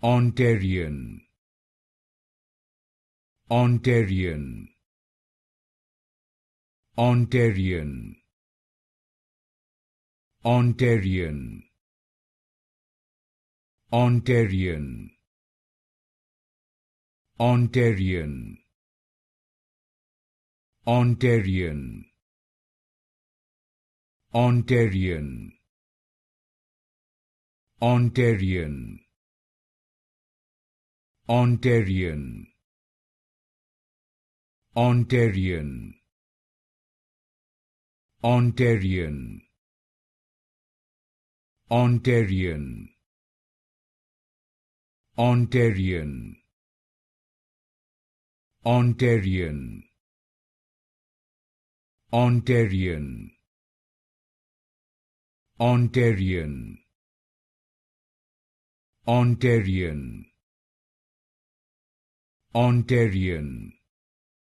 Ontarian, Ontarian, Ontarian, Ontarian, Ontarian, Ontarian, Ontarian, Ontarian, Ontarian, Ontarian, Ontarian, Ontarian, Ontarian, Ontarian, Ontarian, Ontarian, Ontarian, Ontarian, Ontarian,